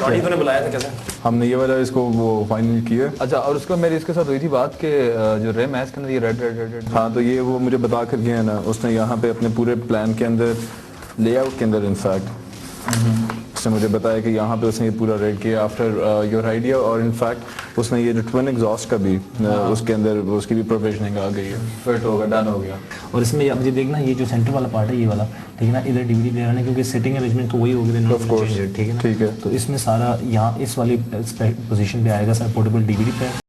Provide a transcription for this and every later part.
Noddy को बुलाया था कैसे? हमने ये वाला इसको वो फाइनल किया। अच्छा, और उसको मेरी इसके साथ हुई थी बात कि जो रेम है इसके अंदर ये रेड रेड रेड। हाँ, तो ये वो मुझे बता कर गया ना, उसने यहाँ पे अपने पूरे प्लान के अंदर, लेआउट के अंदर इनफैक्ट उसने मुझे बताया कि यहाँ पे उसने ये पूरा रेड किया आफ्टर योर आइडिया, और इनफैक्ट उसने ये जो ट्विन एग्जॉस्ट का भी उसके अंदर उसकी भी प्रोविजनिंग आ गई है, फिट होगा, डन हो गया। और इसमें आप मुझे देखना, ये जो सेंटर वाला पार्ट है ये वाला, ठीक है ना, इधर डीवीडी प्लेयर है क्योंकि सेटिंग अरेंजमेंट तो वही होगी, ठीक है ना, ठीक है। तो इसमें सारा यहाँ इस वाली पोजीशन पे आएगा sir portable DVD player.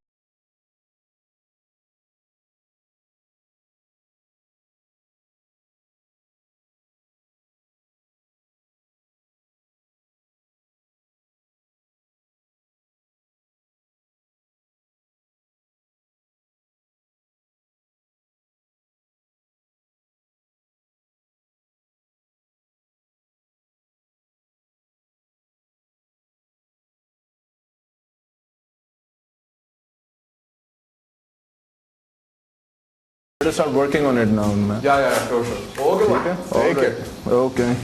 Let's start working on it now, man. Yeah, sure. Okay, okay. Okay.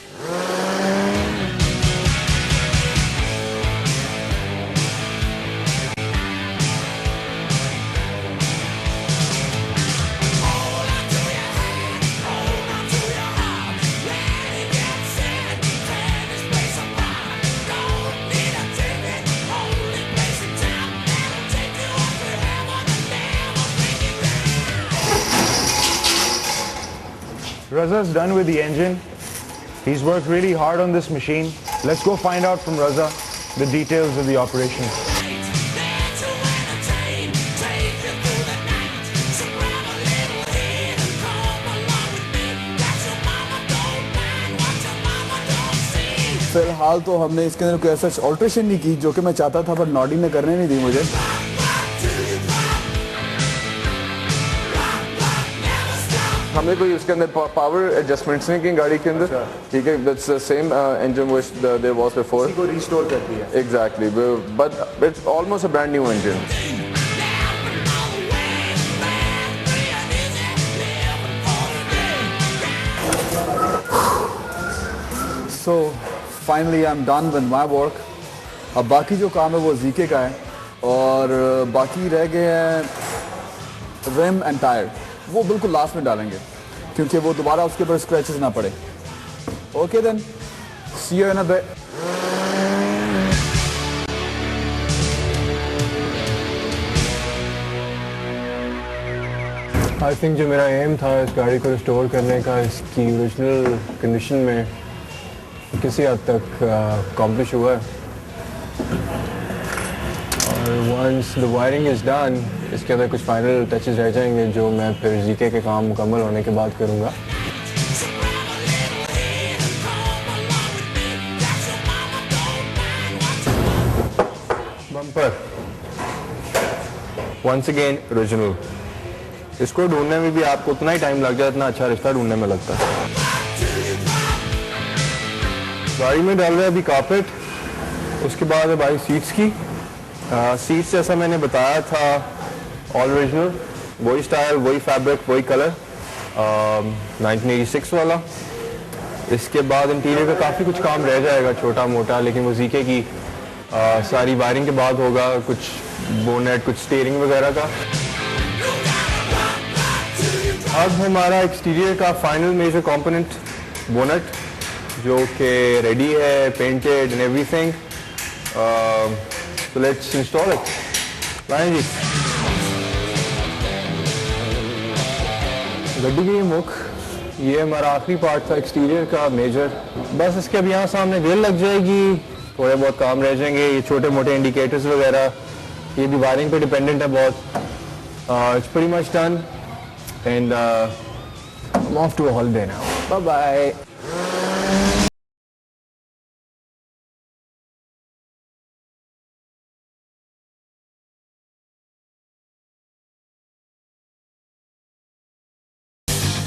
Raza's done with the engine. He's worked really hard on this machine. Let's go find out from Raza the details of the operation. फिलहाल तो हमने इसके अंदर कोई ऐसा alteration नहीं की जो कि मैं चाहता था, पर नॉडी ने करने नहीं दी मुझे। हमने कोई उसके अंदर पावर एडजस्टमेंट्स नहीं की गाड़ी के अंदर, ठीक है, that's the same engine which there was before, इसी को रिस्टोर करती है। Exactly, but it's almost a brand new engine. So finally I'm done with my work. अब बाकी जो काम है वो जीके का है, और बाकी रह गए हैं रिम एंड टायर, वो बिल्कुल लास्ट में डालेंगे क्योंकि वो दोबारा उसके ऊपर स्क्रैचेस ना पड़े। Okay then, see you in a bit. I think जो मेरा एम था इस गाड़ी को रिस्टोर करने का, इसकी ओरिजिनल कंडीशन में किसी हद तक अकॉम्प्लिश हुआ है। और once the wiring is done, इसके अंदर कुछ फाइनल टचेस रह जाएंगे जो मैं फिर जीके के काम मुकम्मल होने के बाद करूँगा। बम्पर वंस अगेन ओरिजिनल, इसको ढूंढने में भी आपको उतना ही टाइम लग जाए जितना अच्छा रिश्ता ढूंढने में लगता है। गाड़ी में डाल रहे हैं अभी कारपेट, उसके बाद है भाई सीट्स की। सीट्स जैसा मैंने बताया था ऑल ओरिजिनल, वही स्टाइल, वही फैब्रिक, वही कलर, 1986 वाला। इसके बाद इंटीरियर का काफ़ी कुछ काम रह जाएगा छोटा मोटा, लेकिन वो जीके की सारी वायरिंग के बाद होगा, कुछ बोनेट, कुछ स्टीयरिंग वगैरह का। अब हमारा एक्सटीरियर का फाइनल मेजर कंपोनेंट बोनेट, जो कि रेडी है, painted and everything. So let's install it. लाएं जी गड्डी की मुख, ये हमारा आखिरी पार्ट था एक्सटीरियर का मेजर। बस इसके अब यहाँ सामने ग्रिल लग जाएगी, थोड़े बहुत काम रह जाएंगे, ये छोटे मोटे इंडिकेटर्स वगैरह, ये भी वायरिंग पे डिपेंडेंट है बहुत। It's pretty much done and I am off to a holiday now. Bye bye.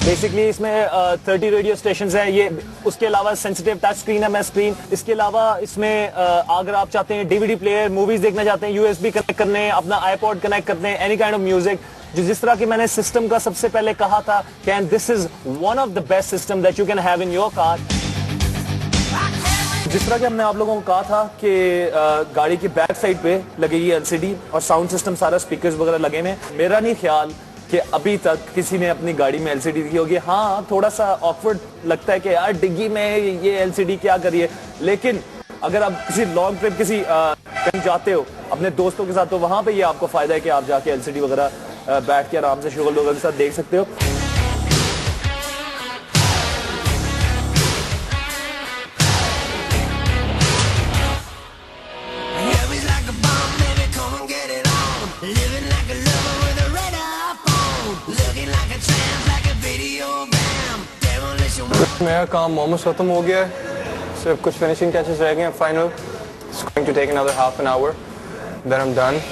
Basically इसमें 30 रेडियो स्टेशन है, ये उसके अलावा सेंसिटिव टच स्क्रीन है, मैं स्क्रीन, इसके अलावा इसमें अगर आप चाहते हैं डीवीडी प्लेयर, मूवीज देखना चाहते हैं, यूएसबी कनेक्ट करने, अपना आईपॉड कनेक्ट करते हैं, एनी काइंड ऑफ म्यूजिक, जो जिस तरह की मैंने सिस्टम का सबसे पहले कहा था कि this is one of the best system that you can have in your car. जिस तरह कि हमने आप लोगों को कहा था कि गाड़ी की बैक साइड पे लगेगी एलसीडी और साउंड सिस्टम सारा स्पीकर्स वगैरह लगे हुए हैं। मेरा नहीं ख्याल कि अभी तक किसी ने अपनी गाड़ी में एलसीडी दी होगी। हाँ, थोड़ा सा ऑकवर्ड लगता है कि यार डिग्गी में ये एलसीडी क्या करिए, लेकिन अगर आप किसी लॉन्ग ट्रिप किसी कहीं जाते हो अपने दोस्तों के साथ, तो वहां पे ये आपको फायदा है कि आप जाके एलसीडी वगैरह बैठ के आराम से शुगर वगैरह के साथ देख सकते हो। मेरा काम ऑलमोस्ट खत्म हो गया है, सिर्फ कुछ फिनिशिंग टचेस रह गए हैं final. It's going to take another half an hour, then I'm done.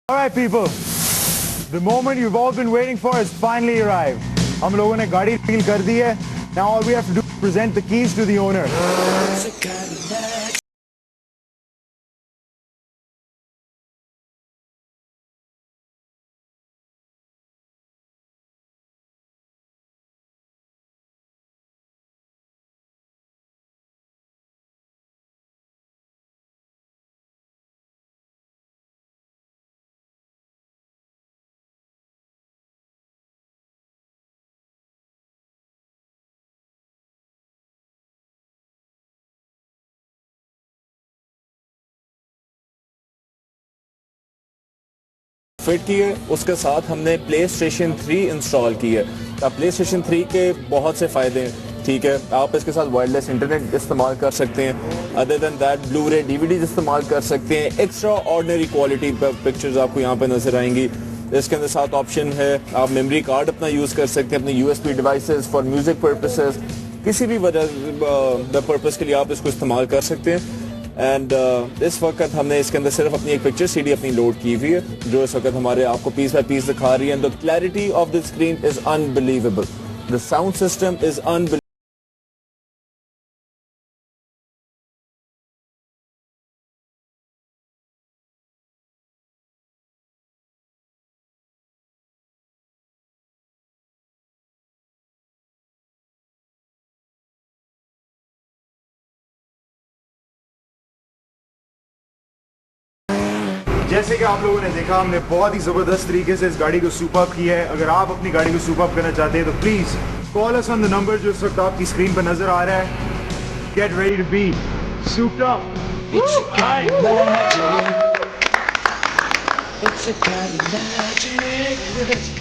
All right, people. The moment you've all been waiting for has finally arrived. हम लोगों ने गाड़ी डील कर दी है. Now all we have to do is present the keys to the owner. Fit की है, उसके साथ हमने प्ले स्टेशन 3 इंस्टॉल की है। अब प्ले स्टेशन 3 के बहुत से फ़ायदे हैं, ठीक है। आप इसके साथ वायरलेस इंटरनेट इस्तेमाल कर सकते हैं। अदर देन दैट ब्लू रे DVDs इस्तेमाल कर सकते हैं। एक्स्ट्रा ऑर्डिनरी क्वालिटी पर पिक्चर्स आपको यहाँ पे नजर आएंगी। इसके अंदर साथ ऑप्शन है, आप मेमोरी कार्ड अपना यूज़ कर सकते हैं अपने USB devices for music purposes, किसी भी वजह पर्पस के लिए आप इसको इस्तेमाल कर सकते हैं। एंड इस वक्त हमने इसके अंदर सिर्फ अपनी एक पिक्चर CD अपनी लोड की हुई है, जो इस वक्त हमारे आपको पीस बाय पीस दिखा रही है। And the clarity of the screen is unbelievable, the sound system is unbelievable. जैसे कि आप लोगों ने देखा, हमने बहुत ही ज़बरदस्त तरीके से इस गाड़ी को सुपर्ब किया है। अगर आप अपनी गाड़ी को सुपर्ब करना चाहते हैं तो please call us on the number जो इस वक्त आपकी स्क्रीन पर नजर आ रहा है। Get ready to be souped up. It's a kind of magic. It's a kind of magic.